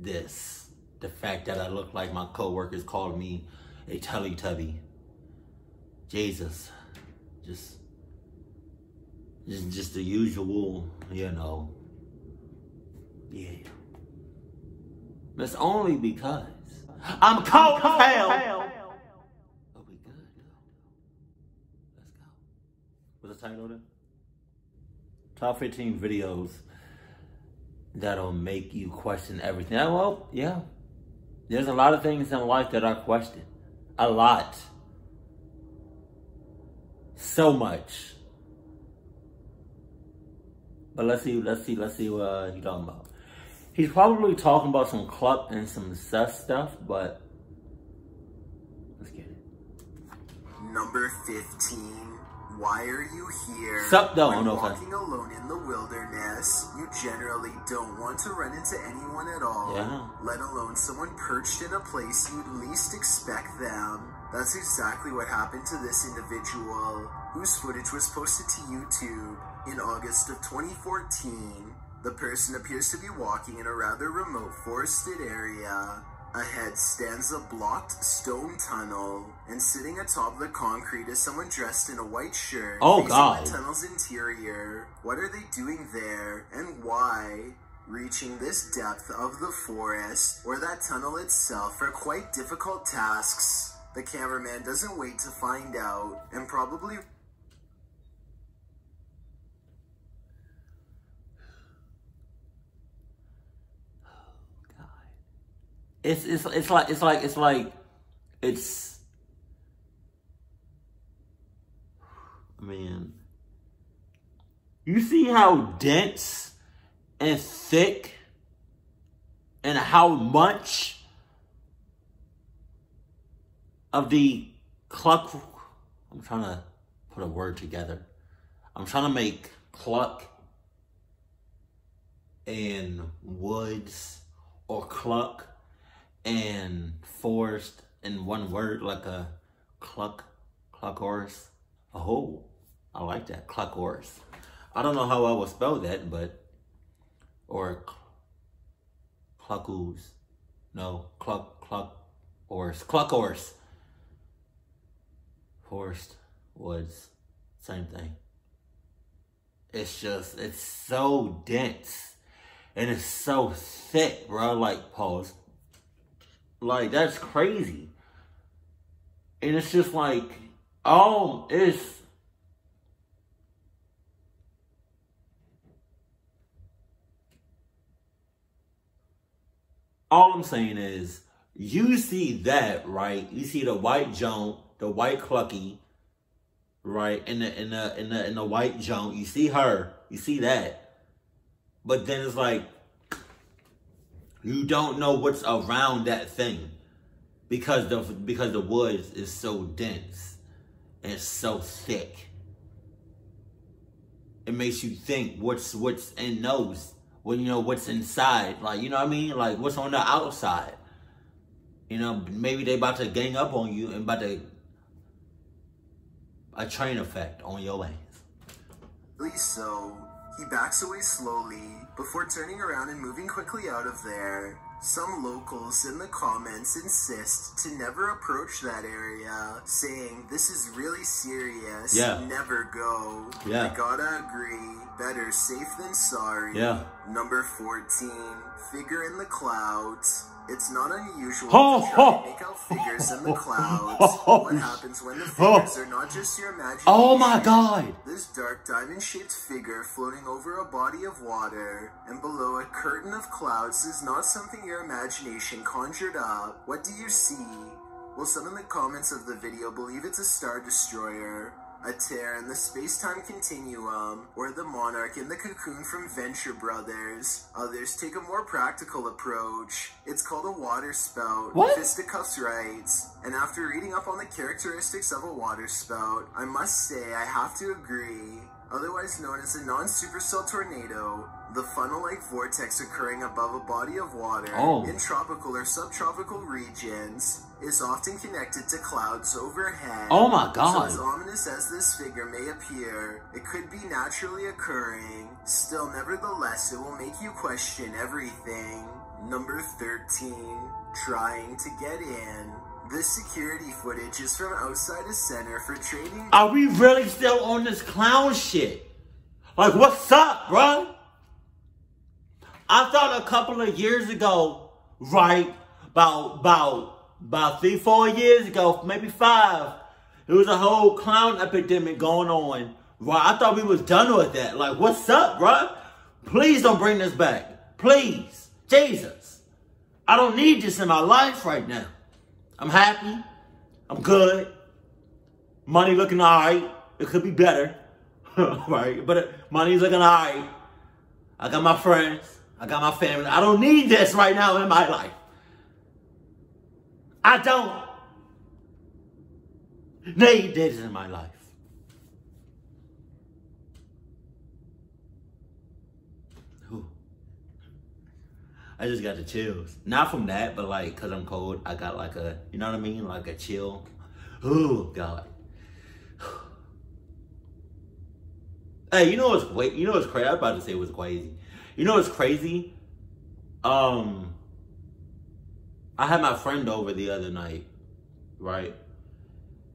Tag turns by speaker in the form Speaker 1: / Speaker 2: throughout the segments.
Speaker 1: this. The fact that I look like my coworkers called me a Teletubby. Jesus. Just the usual, you know. Yeah. That's only because I'm cold as hell. But we good though. Let's go. What's the title of it? Top 15 videos that'll make you question everything. Well, yeah. There's a lot of things in life that I question. A lot. So much. But let's see what he's talking about. He's probably talking about some cluck and some sus stuff, but let's get it.
Speaker 2: Number 15. Why are you here?
Speaker 1: Sup, though?
Speaker 2: When walking alone in the wilderness, you generally don't want to run into anyone at all, let alone someone perched in a place you'd least expect them. That's exactly what happened to this individual, whose footage was posted to YouTube in August of 2014. The person appears to be walking in a rather remote forested area. Ahead stands a blocked stone tunnel, and sitting atop the concrete is someone dressed in a white shirt.
Speaker 1: Oh God!
Speaker 2: The tunnel's interior. What are they doing there, and why? Reaching this depth of the forest, or that tunnel itself, are quite difficult tasks. The cameraman doesn't wait to find out, and probably...
Speaker 1: It's man. You see how dense and thick and how much of the cluck, I'm trying to put a word together. I'm trying to make cluck and woods or cluck and forest in one word, like a cluck-horse. Oh, I like that, cluck-horse. I don't know how I would spell that, but, or cluck-oos. No, cluck-horse. Cluck-horse. Forest, woods, same thing. It's just, it's so dense. And it's so thick, bro, like, pause. Like, that's crazy. And it's just like, all I'm saying is, you see that, right? You see the white junk, the white clucky, right? In the white junk, you see her, you see that. But then it's like, you don't know what's around that thing because the woods is so dense and so thick. It makes you think what's in those, when you know what's inside, like, you know what I mean? Like, what's on the outside. You know, maybe they about to gang up on you and about to a train effect on your ass.
Speaker 2: So he backs away slowly before turning around and moving quickly out of there. Some locals in the comments insist to never approach that area, saying this is really serious, never go. I gotta agree, better safe than sorry. Number 14, figure in the clouds. It's not unusual to try to make out figures in the clouds. What happens when the figures are not just your imagination?
Speaker 1: Oh my God!
Speaker 2: This dark diamond-shaped figure floating over a body of water and below a curtain of clouds is not something your imagination conjured up. What do you see? Well, some in the comments of the video believe it's a star destroyer, a tear in the space-time continuum, or the monarch in the cocoon from Venture Brothers. Others take a more practical approach. It's called a water spout. Fisticuffs writes, and after reading up on the characteristics of a water spout, I must say I have to agree. Otherwise known as a non-supercell tornado, the funnel-like vortex occurring above a body of water in tropical or subtropical regions is often connected to clouds overhead.
Speaker 1: Oh my God.
Speaker 2: So as ominous as this figure may appear, it could be naturally occurring. Still, nevertheless, it will make you question everything. Number 13, trying to get in. This security footage is from outside a center for training.
Speaker 1: Are we really still on this clown shit? Like, what's up, bro? I thought a couple of years ago, right, about 3-4 years ago, maybe 5, there was a whole clown epidemic going on. Right, I thought we was done with that. Like, what's up, bro? Please don't bring this back. Please. Jesus. I don't need this in my life right now. I'm happy. I'm good. Money looking all right. It could be better. Right? But money's looking all right. I got my friends. I got my family. I don't need this right now in my life. I don't need this in my life. I just got the chills. Not from that, but like, cause I'm cold, I got like a, you know what I mean? Like a chill. Oh, God. Hey, you know what's crazy? I was about to say it was crazy. You know what's crazy? I had my friend over the other night, right?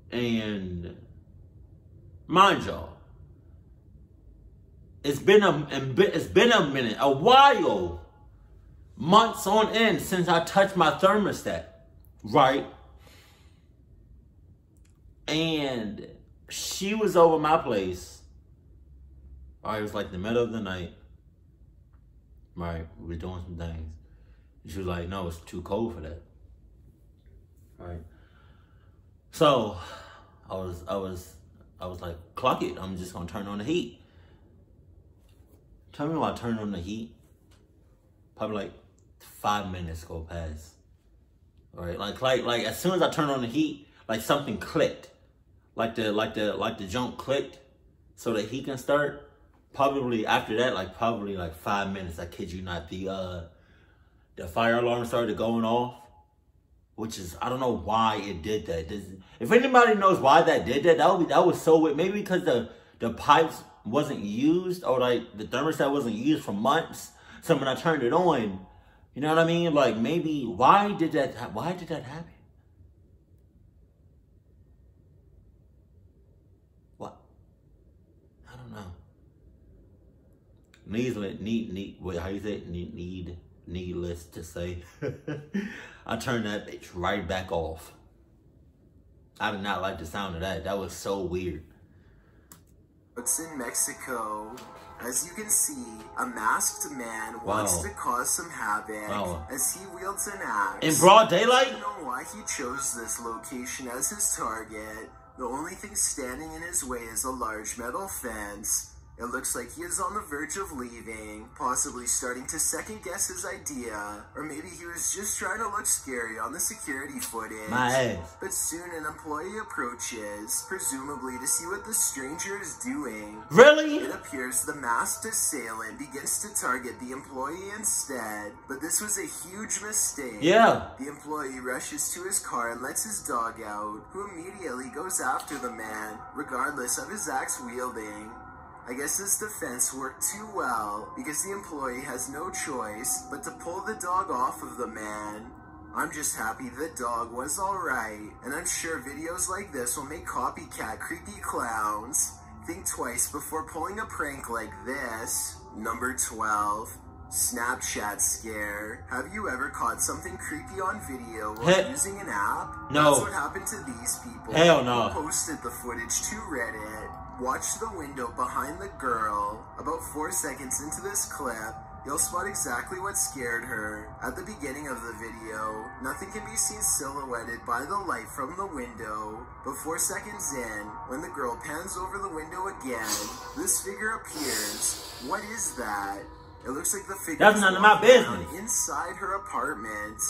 Speaker 1: And mind y'all, it's been a minute, a while. Months on end since I touched my thermostat, right? And she was over my place. All right, it was like the middle of the night. Right, we were doing some things. And she was like, no, it's too cold for that. Right. So I was like, clock it. I'm just gonna turn on the heat. Tell me when I turn on the heat. Probably like 5 minutes go past. All right, like as soon as I turned on the heat, like something clicked, like the junk clicked, so that he can start. Probably after that, probably 5 minutes. I kid you not, the fire alarm started going off, which is, I don't know why it did that. If anybody knows why that did that, that was so weird. Maybe because the pipes wasn't used, or like the thermostat wasn't used for months. So when I turned it on, you know what I mean? Like, maybe, why did that happen? What? I don't know. Needless to say, I turned that bitch right back off. I did not like the sound of that. That was so weird.
Speaker 2: It's in Mexico. As you can see, a masked man wants to cause some havoc as he wields an axe.
Speaker 1: In broad daylight?
Speaker 2: I don't know why he chose this location as his target. The only thing standing in his way is a large metal fence. It looks like he is on the verge of leaving, possibly starting to second guess his idea, or maybe he was just trying to look scary on the security footage.
Speaker 1: My ass.
Speaker 2: But soon an employee approaches, presumably to see what the stranger is doing.
Speaker 1: Really?
Speaker 2: It appears the masked assailant begins to target the employee instead, but this was a huge mistake.
Speaker 1: Yeah.
Speaker 2: The employee rushes to his car and lets his dog out, who immediately goes after the man, regardless of his axe wielding. I guess this defense worked too well, because the employee has no choice but to pull the dog off of the man. I'm just happy the dog was alright, and I'm sure videos like this will make copycat creepy clowns think twice before pulling a prank like this. Number 12. Snapchat scare. Have you ever caught something creepy on video while using an app?
Speaker 1: No.
Speaker 2: That's what happened to these people.
Speaker 1: Hell no.
Speaker 2: Who posted the footage to Reddit. Watch the window behind the girl. About 4 seconds into this clip, you'll spot exactly what scared her. At the beginning of the video, nothing can be seen silhouetted by the light from the window. But 4 seconds in, when the girl pans over the window again, this figure appears. What is that? It looks like the figure
Speaker 1: is none of my business.
Speaker 2: Inside her apartment.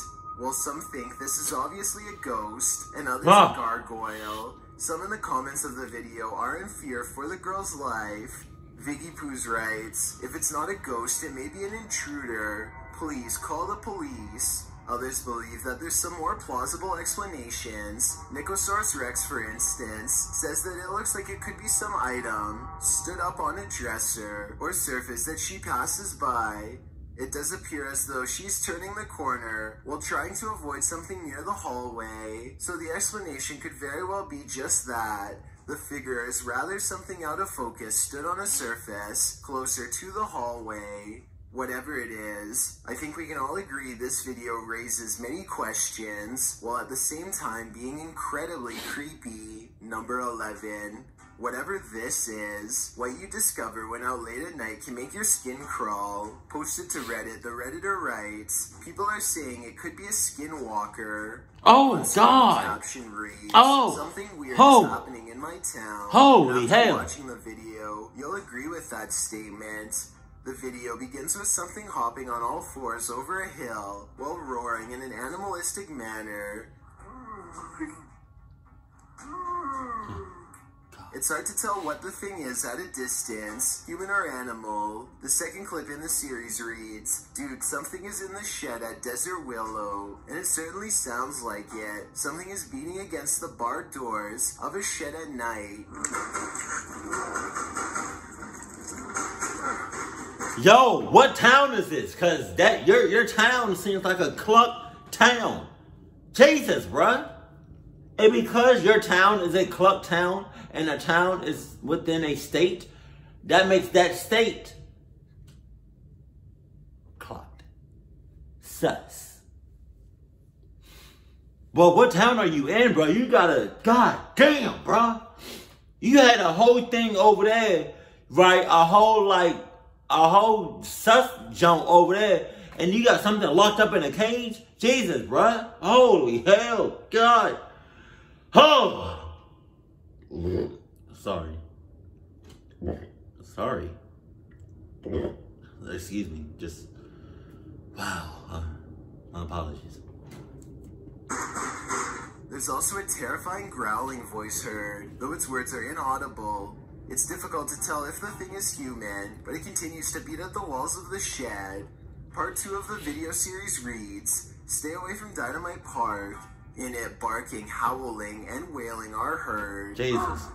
Speaker 2: Well, some think this is obviously a ghost, and others a gargoyle. Some in the comments of the video are in fear for the girl's life. Viggy Poos writes, if it's not a ghost, it may be an intruder. Please call the police. Others believe that there's some more plausible explanations. Nicosaurus Rex, for instance, says that it looks like it could be some item stood up on a dresser or surface that she passes by. It does appear as though she's turning the corner while trying to avoid something near the hallway, so the explanation could very well be just that. The figure is rather something out of focus stood on a surface closer to the hallway. Whatever it is, I think we can all agree this video raises many questions, while at the same time being incredibly creepy. Number 11. Whatever this is, what you discover when out late at night can make your skin crawl. Posted to Reddit, the Redditor writes, people are saying it could be a skinwalker.
Speaker 1: Oh, God.
Speaker 2: Caption reads,
Speaker 1: oh,
Speaker 2: something weird is happening in my town.
Speaker 1: Holy hell.
Speaker 2: Watching the video, you'll agree with that statement. The video begins with something hopping on all fours over a hill while roaring in an animalistic manner. It's hard to tell what the thing is at a distance, human or animal. The second clip in the series reads, dude, something is in the shed at Desert Willow, and it certainly sounds like it. Something is beating against the barred doors of a shed at night.
Speaker 1: Yo, what town is this? Cause that your town seems like a cluck town. Jesus, bruh. And because your town is a cluck town and a town is within a state, that makes that state clucked. Sus. Well, what town are you in, bro? You gotta, god damn, bro. You had a whole thing over there, right? A whole sus junk over there, and you got something locked up in a cage? Jesus, bruh. Holy hell, God. Oh. Sorry. Excuse me. Just, wow. My apologies.
Speaker 2: There's also a terrifying growling voice heard, though its words are inaudible. It's difficult to tell if the thing is human, but it continues to beat at the walls of the shed. Part 2 of the video series reads, stay away from Dynamite Park. In it, barking, howling, and wailing are heard.
Speaker 1: Jesus.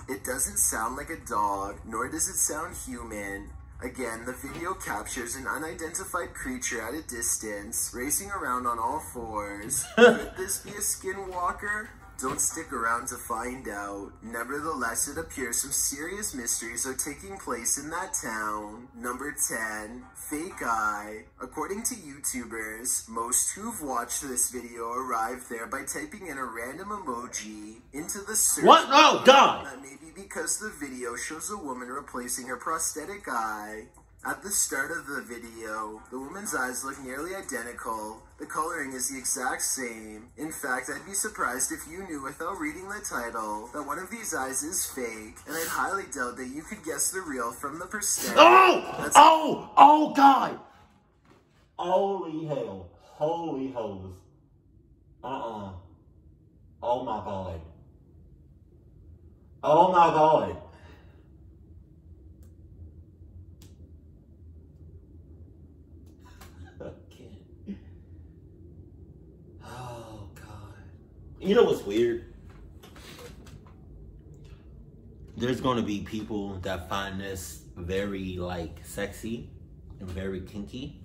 Speaker 2: It doesn't sound like a dog, nor does it sound human. Again, the video captures an unidentified creature at a distance, racing around on all fours. Could this be a skinwalker? Don't stick around to find out. Nevertheless, it appears some serious mysteries are taking place in that town. Number 10. Fake Eye. According to YouTubers, most who've watched this video arrived there by typing in a random emoji into the search.
Speaker 1: What? Oh, God!
Speaker 2: That may be because the video shows a woman replacing her prosthetic eye. At the start of the video, the woman's eyes look nearly identical. The coloring is the exact same. In fact, I'd be surprised if you knew without reading the title that one of these eyes is fake, and I'd highly doubt that you could guess the real from the prosthetic.
Speaker 1: Oh, God! Holy hell. Holy hose. Oh, my God. Oh, my God. Oh, God. You know what's weird? There's going to be people that find this very, like, sexy and very kinky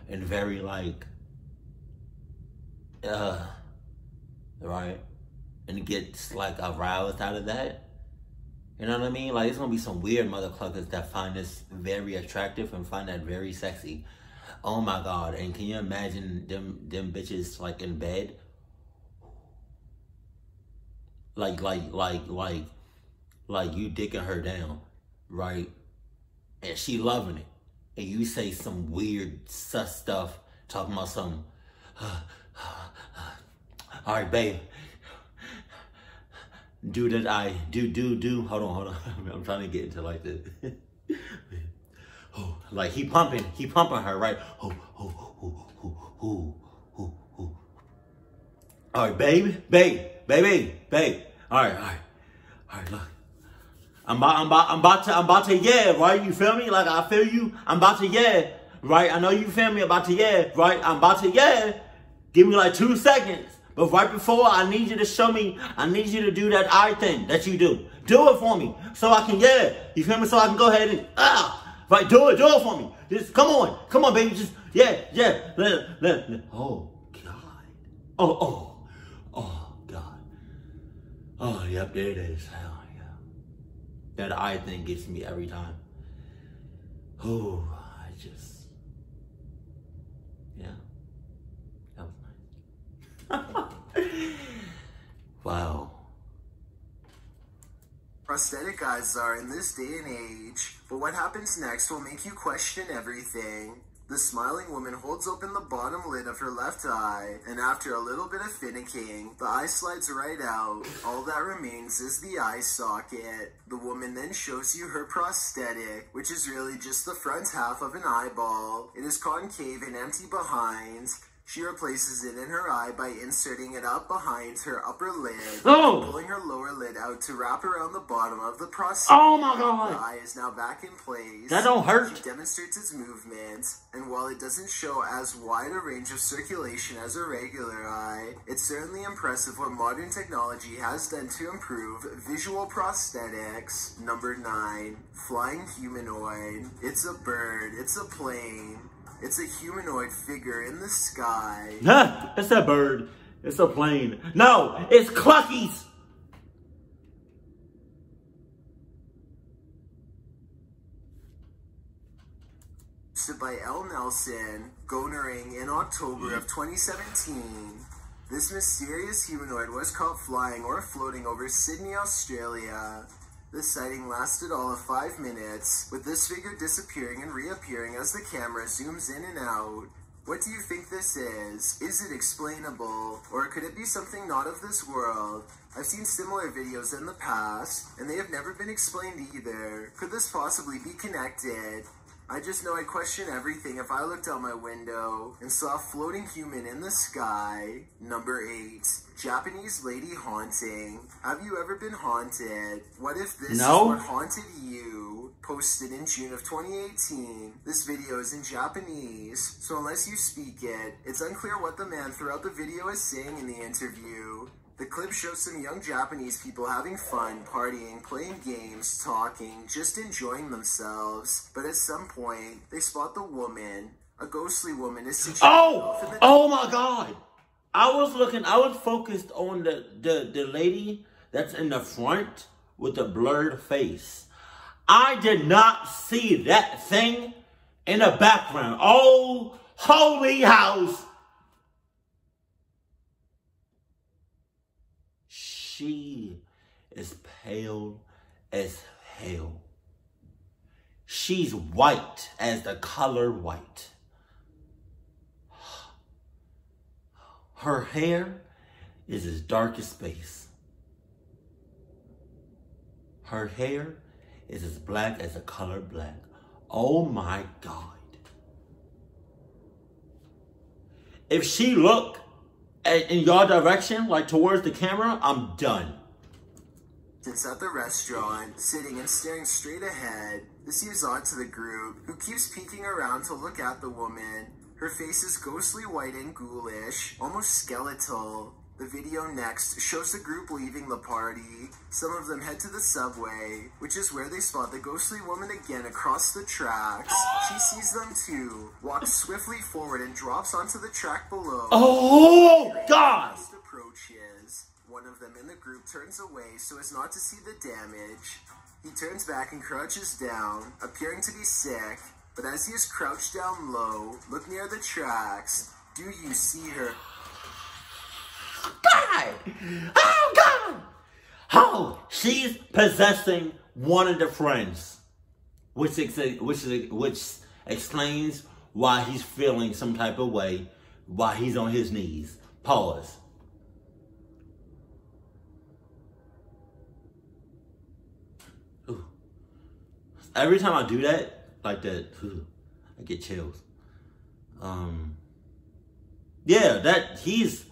Speaker 1: and very, like, right? And gets, like, aroused out of that. You know what I mean? Like, there's going to be some weird motherfuckers that find this very attractive and find that very sexy. Oh my God. And can you imagine them bitches like in bed? Like you dicking her down, right? And she loving it. And you say some weird sus stuff, talking about some, all right, babe. Do that do. Hold on. I'm trying to get into like this. Oh, like he pumping her, right? All right, baby. All right, look. I'm about to yeah, right? You feel me? Like I feel you. I'm about to yeah, right? I know you feel me. About to yeah, right? I'm about to yeah. Give me like 2 seconds. But right before, I need you to show me. I need you to do that eye thing that you do. Do it for me, so I can yeah. You feel me? So I can go ahead and Right, do it for me. Just come on, baby. Just let. Oh God. Oh God. Oh, yep, there it is. Hell yeah. That eye thing gets me every time. Oh, yeah, that was nice. Wow.
Speaker 2: Prosthetic eyes are in this day and age, but what happens next will make you question everything. The smiling woman holds open the bottom lid of her left eye, and after a little bit of finicking, the eye slides right out. All that remains is the eye socket. The woman then shows you her prosthetic, which is really just the front half of an eyeball. It is concave and empty behind. She replaces it in her eye by inserting it up behind her upper lid, pulling her lower lid out to wrap around the bottom of the prosthetic.
Speaker 1: Oh my God!
Speaker 2: The eye is now back in place.
Speaker 1: That don't hurt.
Speaker 2: She demonstrates its movement, and while it doesn't show as wide a range of circulation as a regular eye, it's certainly impressive what modern technology has done to improve visual prosthetics. Number 9, flying humanoid. It's a bird. It's a plane. It's a humanoid figure in the sky.
Speaker 1: Huh, it's a bird. It's a plane. No, it's Cluckies.
Speaker 2: By L. Nelson, Gonering in October of 2017. This mysterious humanoid was caught flying or floating over Sydney, Australia. This sighting lasted all of 5 minutes, with this figure disappearing and reappearing as the camera zooms in and out. What do you think this is? Is it explainable? Or could it be something not of this world? I've seen similar videos in the past, and they have never been explained either. Could this possibly be connected? I just know I'd question everything if I looked out my window and saw a floating human in the sky. Number 8, Japanese lady haunting. Have you ever been haunted? What if this is what haunted you? Posted in June of 2018. This video is in Japanese, so unless you speak it, it's unclear what the man throughout the video is saying in the interview. The clip shows some young Japanese people having fun, partying, playing games, talking, just enjoying themselves. But at some point, they spot the woman. A ghostly woman is situated
Speaker 1: Oh my God. I was focused on the lady that's in the front with the blurred face. I did not see that thing in the background. Oh, holy house. She is pale as hell. She's white as the color white. Her hair is as dark as space. Her hair is as black as the color black. Oh my God. If she looked in your direction, like towards the camera, I'm done.
Speaker 2: It's at the restaurant, sitting and staring straight ahead. This seems odd to the group, who keeps peeking around to look at the woman. Her face is ghostly white and ghoulish, almost skeletal. The video next shows the group leaving the party. Some of them head to the subway, which is where they spot the ghostly woman again across the tracks. She sees them too, walks swiftly forward and drops onto the track below.
Speaker 1: Oh God!
Speaker 2: Approaches. One of them in the group turns away so as not to see the damage. He turns back and crouches down, appearing to be sick. But as he is crouched down low, look near the tracks. Do you see her?
Speaker 1: God! Oh, God! Oh, she's possessing one of the friends, which explains why he's feeling some type of way, why he's on his knees. Pause. Ooh. Every time I do that, like that, I get chills. Yeah, that he's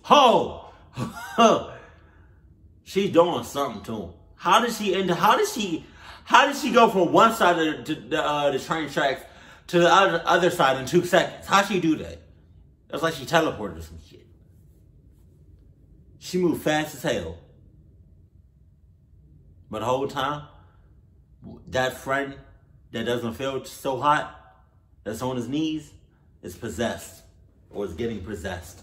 Speaker 1: she's doing something to him. How did she go from one side of the train tracks to the other side in 2 seconds? How'd she do that? It's like she teleported or some shit. She moved fast as hell. But the whole time, that friend that doesn't feel so hot, that's on his knees, is possessed or is getting possessed.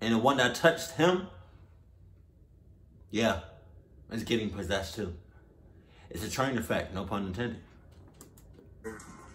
Speaker 1: And the one that touched him, yeah, is getting possessed too. It's a train effect, no pun intended.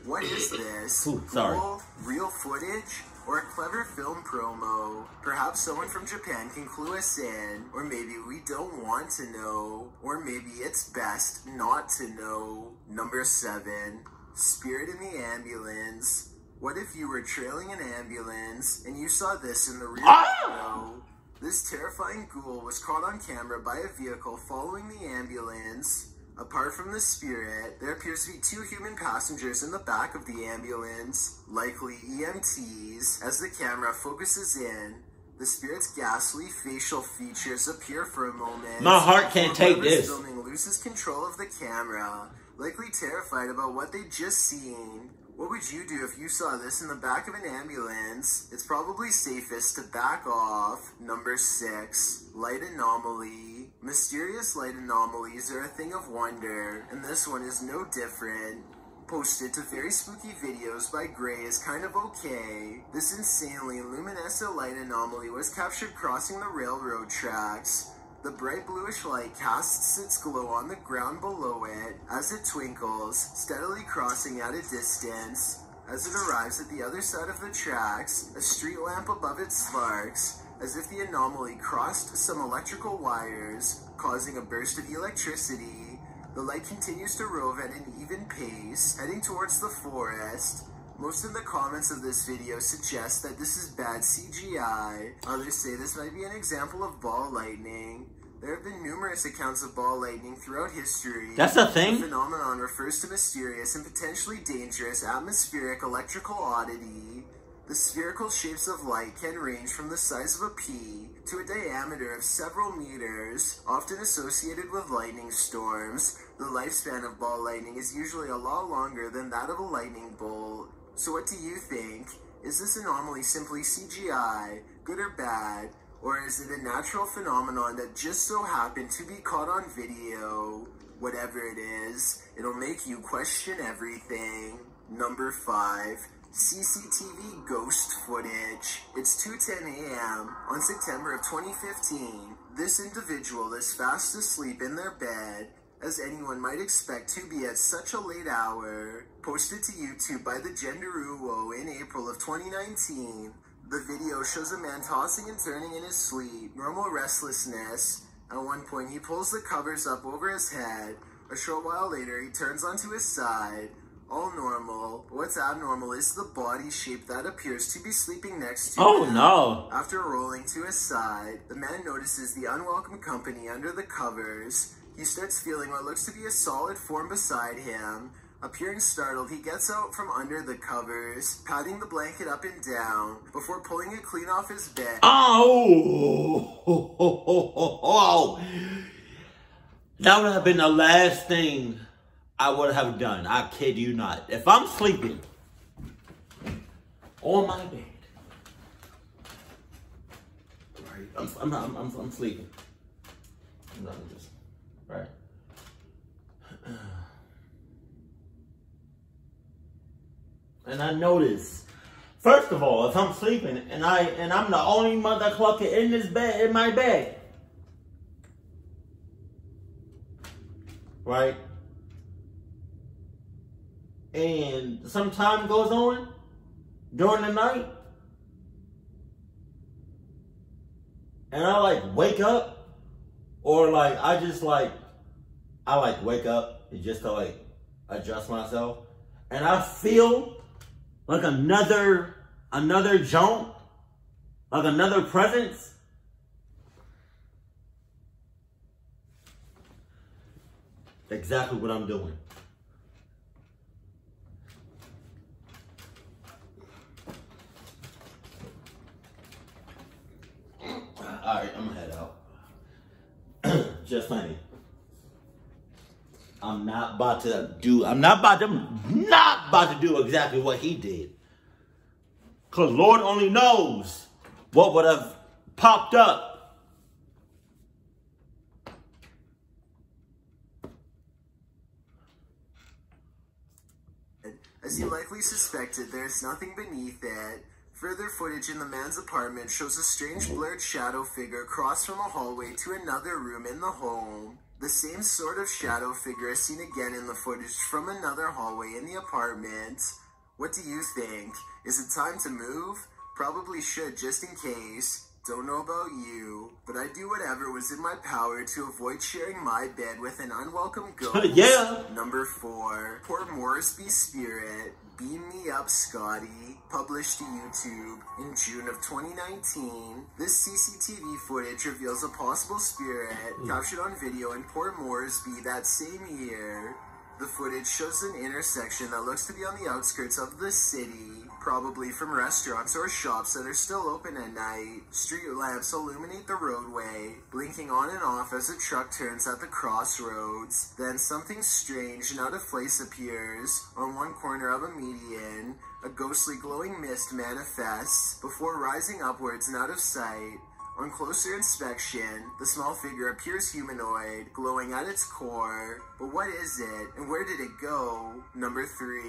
Speaker 2: What is this?
Speaker 1: Ooh, sorry.
Speaker 2: Cool, real footage? Or a clever film promo? Perhaps someone from Japan can clue us in, or maybe we don't want to know, or maybe it's best not to know. Number 7, spirit in the ambulance. What if you were trailing an ambulance and you saw this in the rear window? This terrifying ghoul was caught on camera by a vehicle following the ambulance. Apart from the spirit, there appears to be 2 human passengers in the back of the ambulance, likely EMTs. As the camera focuses in, the spirit's ghastly facial features appear for a moment.
Speaker 1: My heart can't take this.
Speaker 2: Filming loses control of the camera, likely terrified about what they'd just seen. What would you do if you saw this in the back of an ambulance? It's probably safest to back off. Number 6, light anomaly. Mysterious light anomalies are a thing of wonder, and this one is no different. Posted to very spooky videos by Gray is kind of okay. This insanely luminescent light anomaly was captured crossing the railroad tracks. The bright bluish light casts its glow on the ground below it as it twinkles, steadily crossing at a distance. As it arrives at the other side of the tracks, a street lamp above it sparks, as if the anomaly crossed some electrical wires, causing a burst of electricity. The light continues to rove at an even pace, heading towards the forest. Most of the comments of this video suggest that this is bad CGI. Others say this might be an example of ball lightning. There have been numerous accounts of ball lightning throughout history.
Speaker 1: That's a thing?
Speaker 2: The phenomenon refers to mysterious and potentially dangerous atmospheric electrical oddity. The spherical shapes of light can range from the size of a pea to a diameter of several meters, often associated with lightning storms. The lifespan of ball lightning is usually a lot longer than that of a lightning bolt. So what do you think? Is this anomaly simply CGI, good or bad, or is it a natural phenomenon that just so happened to be caught on video? Whatever it is, it'll make you question everything. Number 5. CCTV ghost footage. It's 2:10 a.m. on September of 2015. This individual is fast asleep in their bed, as anyone might expect to be at such a late hour. Posted to YouTube by the Genderuwo in April of 2019. The video shows a man tossing and turning in his sleep, normal restlessness. At one point, he pulls the covers up over his head. A short while later, he turns onto his side. All normal. What's abnormal is the body shape that appears to be sleeping next to him.
Speaker 1: Oh no.
Speaker 2: After rolling to his side, the man notices the unwelcome company under the covers. He starts feeling what looks to be a solid form beside him. Appearing startled, he gets out from under the covers, patting the blanket up and down, before pulling it clean off his bed.
Speaker 1: Oh! That would have been the last thing I would have done. I kid you not. If I'm sleeping on my bed, right? I'm sleeping. Right. And I notice, first of all, if I'm sleeping and I'm the only mother clucker in this bed, in my bed, right? And some time goes on during the night, and I like wake up, or like I wake up and just to like adjust myself, and I feel like another jump, like another presence. Exactly what I'm doing. All right, I'm gonna head out. Just funny. I'm not about to do exactly what he did. Cause Lord only knows what would have popped up.
Speaker 2: likely suspected there's nothing beneath it. Further footage in the man's apartment shows a strange blurred shadow figure cross from a hallway to another room in the home. The same sort of shadow figure is seen again in the footage from another hallway in the apartment. What do you think? Is it time to move? Probably should, just in case. Don't know about you, but I'd do whatever was in my power to avoid sharing my bed with an unwelcome ghost.
Speaker 1: Yeah.
Speaker 2: Number 4, Port Moresby Spirit, Beam Me Up Scotty, published to YouTube in June of 2019. This CCTV footage reveals a possible spirit captured on video in Port Moresby that same year. The footage shows an intersection that looks to be on the outskirts of the city, probably from restaurants or shops that are still open at night. Street lamps illuminate the roadway, blinking on and off as a truck turns at the crossroads. Then something strange and out of place appears on one corner of a median. A ghostly glowing mist manifests before rising upwards and out of sight. On closer inspection, the small figure appears humanoid, glowing at its core. But what is it, and where did it go? Number 3,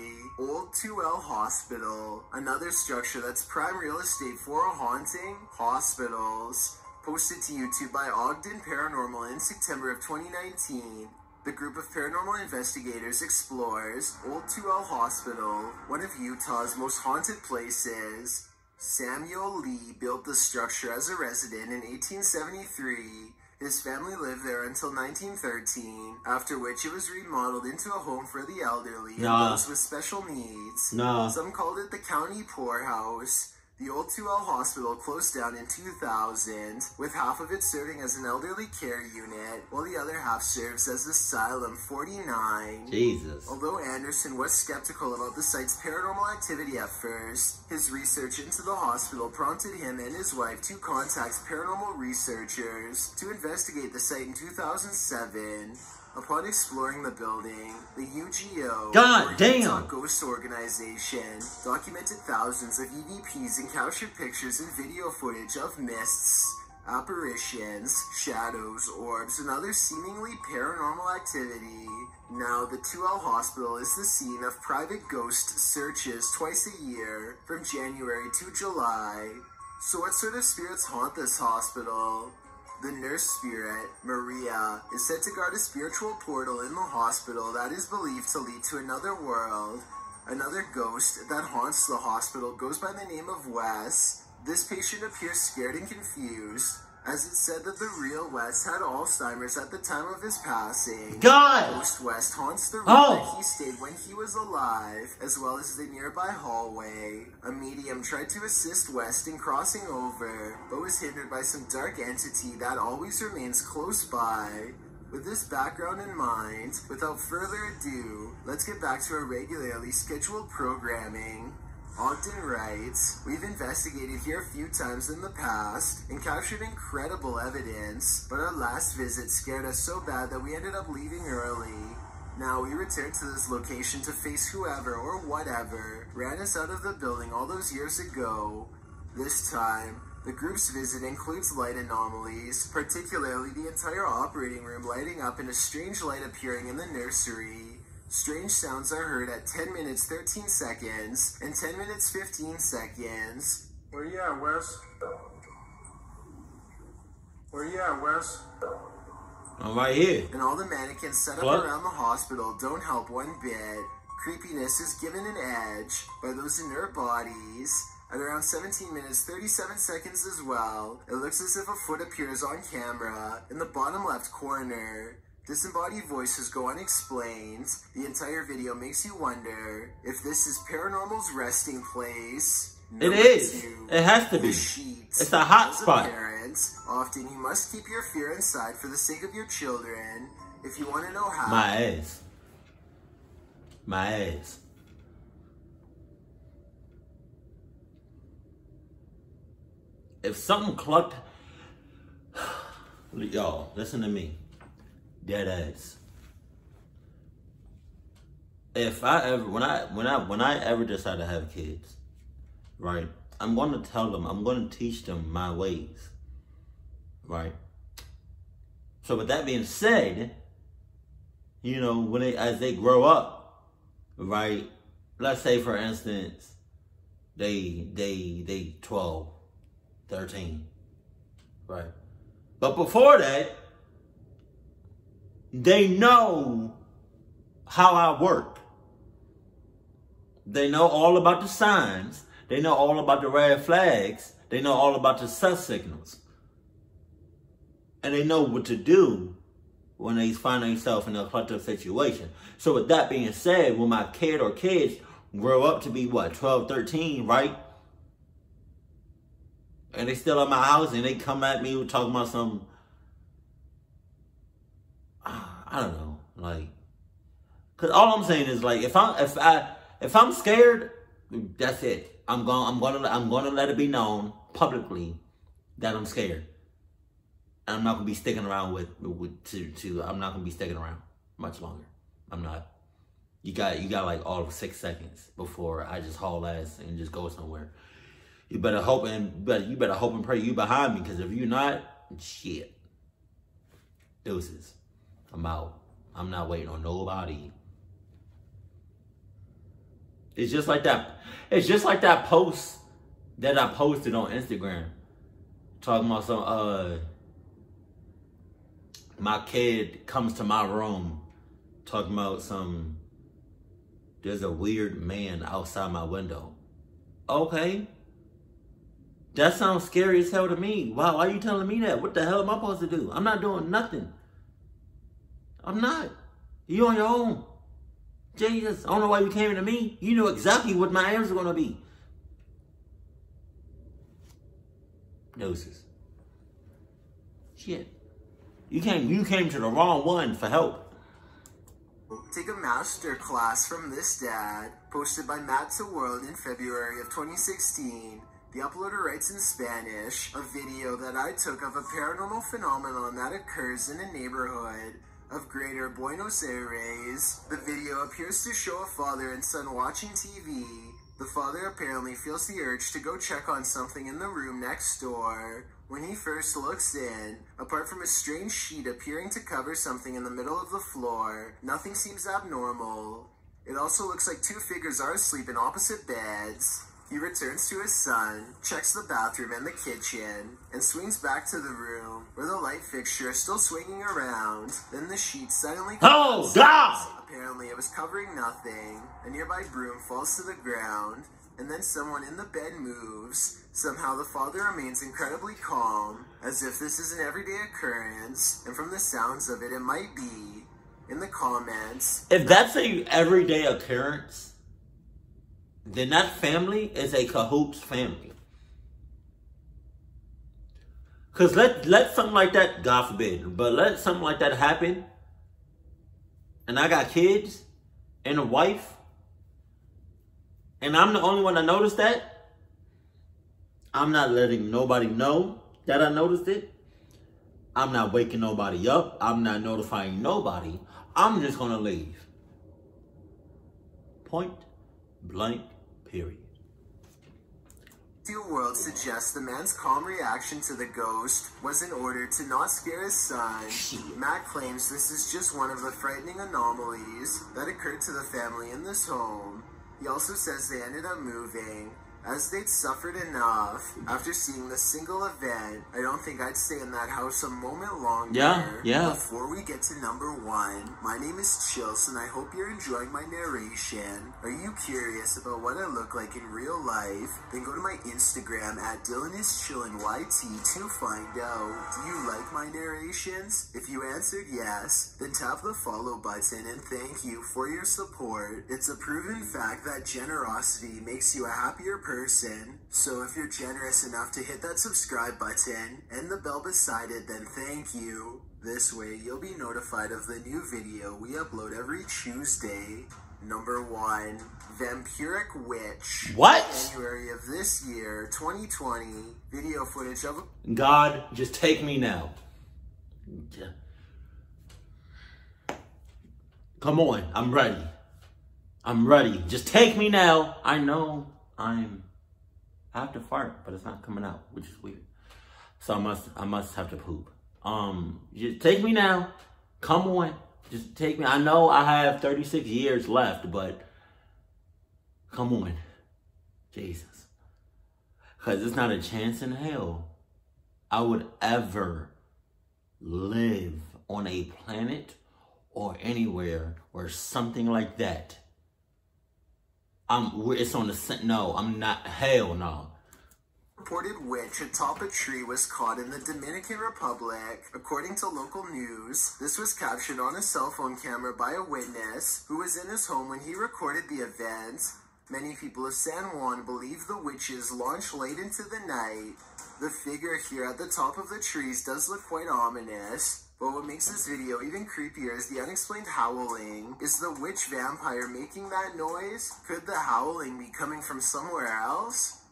Speaker 2: Old 2L Hospital, another structure that's prime real estate for a haunting. Hospitals. Posted to YouTube by Ogden Paranormal in September of 2019. The group of paranormal investigators explores Old 2L Hospital, one of Utah's most haunted places. Samuel Lee built the structure as a resident in 1873. His family lived there until 1913, after which it was remodeled into a home for the elderly and those with special needs. Some called it the county poorhouse. The Old 2L Hospital closed down in 2000, with half of it serving as an elderly care unit, while the other half serves as Asylum 49.
Speaker 1: Jesus.
Speaker 2: Although Anderson was skeptical about the site's paranormal activity at first, his research into the hospital prompted him and his wife to contact paranormal researchers to investigate the site in 2007. Upon exploring the building, the UGO, Utah Ghost Organization, documented thousands of EVPs and captured pictures and video footage of mists, apparitions, shadows, orbs, and other seemingly paranormal activity. Now, the 2L Hospital is the scene of private ghost searches twice a year, from January to July. So what sort of spirits haunt this hospital? The nurse spirit, Maria, is said to guard a spiritual portal in the hospital that is believed to lead to another world. Another ghost that haunts the hospital goes by the name of Wes. This patient appears scared and confused, as it's said that the real Wes had Alzheimer's at the time of his passing. Ghost Wes haunts the room that he stayed when he was alive, as well as the nearby hallway. A medium tried to assist Wes in crossing over, but was hindered by some dark entity that always remains close by. With this background in mind, without further ado, let's get back to our regularly scheduled programming. Ogden writes, "We've investigated here a few times in the past and captured incredible evidence, but our last visit scared us so bad that we ended up leaving early. Now we return to this location to face whoever or whatever ran us out of the building all those years ago. This time, the group's visit includes light anomalies, particularly the entire operating room lighting up and a strange light appearing in the nursery. Strange sounds are heard at 10 minutes 13 seconds and 10 minutes 15 seconds.
Speaker 3: Where you at, Wes? Where you at, Wes?
Speaker 1: I'm right here.
Speaker 2: And all the mannequins set up around the hospital don't help one bit. Creepiness is given an edge by those inert bodies. At around 17 minutes 37 seconds as well, it looks as if a foot appears on camera in the bottom left corner. Disembodied voices go unexplained. The entire video makes you wonder if this is paranormal's resting place.
Speaker 1: It is. It has to be. It's a hot spot.
Speaker 2: Parents, often you must keep your fear inside for the sake of your children. If you want to know how.
Speaker 1: My ass. My ass. If something clucked, y'all, listen to me. Dead ass. If I ever, when I ever decide to have kids, right, I'm going to tell them, I'm going to teach them my ways, right? So with that being said, you know, as they grow up, right, let's say for instance, they 12, 13, right? But before that, they know how I work. They know all about the signs. They know all about the red flags. They know all about the sus signals. And they know what to do when they find themselves in a cluttered situation. So with that being said, when my kid or kids grow up to be, what, 12, 13, right? And they still at my house and they come at me talking about some, I don't know, like, because all I'm saying is, like, if I'm scared, that's it. I'm gonna let it be known publicly that I'm scared. And I'm not gonna be sticking around I'm not gonna be sticking around much longer. I'm not. You got like all of 6 seconds before I just haul ass and just go somewhere. You better hope and pray you behind me, because if you're not, shit. Deuces. I'm out. I'm not waiting on nobody. It's just like that. It's just like that post that I posted on Instagram. Talking about some, my kid comes to my room talking about some, there's a weird man outside my window. Okay. That sounds scary as hell to me. Wow, why are you telling me that? What the hell am I supposed to do? I'm not doing nothing. I'm not. You on your own. Jesus, I don't know why you came to me. You know exactly what my answers are going to be. Doses. Shit. You came to the wrong one for help.
Speaker 2: Take a master class from this dad, posted by Matt to World in February of 2016. The uploader writes in Spanish, a video that I took of a paranormal phenomenon that occurs in a neighborhood of Greater Buenos Aires. The video appears to show a father and son watching TV. The father apparently feels the urge to go check on something in the room next door. When he first looks in, apart from a strange sheet appearing to cover something in the middle of the floor, nothing seems abnormal. It also looks like 2 figures are asleep in opposite beds. He returns to his son, checks the bathroom and the kitchen, and swings back to the room where the light fixture is still swinging around. Then the sheet suddenly
Speaker 1: Oh, God!
Speaker 2: Apparently it was covering nothing. A nearby broom falls to the ground, and then someone in the bed moves. Somehow the father remains incredibly calm, as if this is an everyday occurrence, and from the sounds of it, it might be. In the comments,
Speaker 1: if that's a everyday occurrence, then that family is a cahoots family. Because let something like that, God forbid, but let something like that happen, and I got kids and a wife, and I'm the only one that noticed that, I'm not letting nobody know that I noticed it. I'm not waking nobody up. I'm not notifying nobody. I'm just going to leave. Point blank, period.
Speaker 2: The World suggests the man's calm reaction to the ghost was in order to not scare his son. Matt claims this is just one of the frightening anomalies that occurred to the family in this home. He also says they ended up moving, as they'd suffered enough. After seeing the single event, I don't think I'd stay in that house a moment longer.
Speaker 1: Yeah.
Speaker 2: Before we get to number 1, my name is Chills, and I hope you're enjoying my narration. Are you curious about what I look like in real life? Then go to my Instagram at DylanIsChillinYT to find out. Do you like my narrations? If you answered yes, then tap the follow button and thank you for your support. It's a proven fact that generosity makes you a happier person. So if you're generous enough to hit that subscribe button and the bell beside it, then thank you. This way you'll be notified of the new video we upload every Tuesday. Number 1, Vampiric Witch.
Speaker 1: What?
Speaker 2: January of this year, 2020. Video footage of
Speaker 1: God, just take me now. Come on, I'm ready. I'm ready. Just take me now. I know I have to fart, but it's not coming out, which is weird. So I must have to poop. Just take me now. Come on. Just take me. I know I have 36 years left, but Come on. Jesus. Because there's not a chance in hell I would ever live on a planet or anywhere where something like that. It's on the, no, I'm not, hell no.
Speaker 2: Reported witch atop a tree was caught in the Dominican Republic. According to local news, this was captured on a cell phone camera by a witness who was in his home when he recorded the event. Many people of San Juan believe the witches launched late into the night. The figure here at the top of the trees does look quite ominous, but what makes this video even creepier is the unexplained howling. Is the witch vampire making that noise? Could the howling be coming from somewhere else?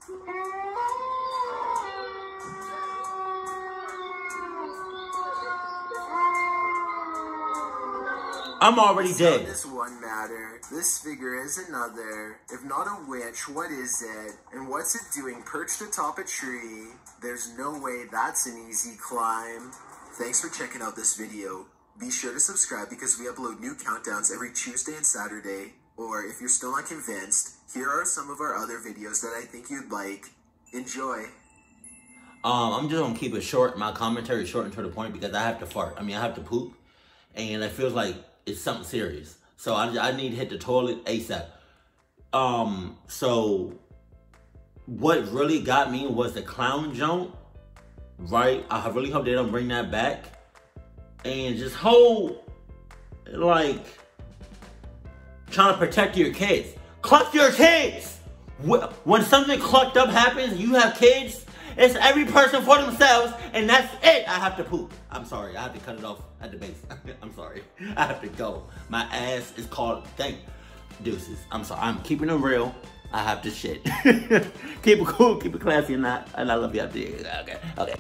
Speaker 1: I'm already dead.
Speaker 2: Sound is one matter. This figure is another. If not a witch, what is it? And what's it doing perched atop a tree? There's no way that's an easy climb. Thanks for checking out this video. Be sure to subscribe because we upload new countdowns every Tuesday and Saturday. Or if you're still not convinced, here are some of our other videos that I think you'd like. Enjoy.
Speaker 1: I'm just gonna keep it short, my commentary short and to the point because I have to fart. I mean, I have to poop. And it feels like it's something serious. So I need to hit the toilet ASAP. So what really got me was the clown jump, right? I really hope they don't bring that back. And just whole, like, trying to protect your kids. Cluck your kids! When something clucked up happens, you have kids, it's every person for themselves, and that's it. I have to poop. I'm sorry. I have to cut it off at the base. I'm sorry. I have to go. My ass is called, deuces. I'm sorry. I'm keeping it real. I have to shit. Keep it cool, keep it classy, and I love you out there. Okay.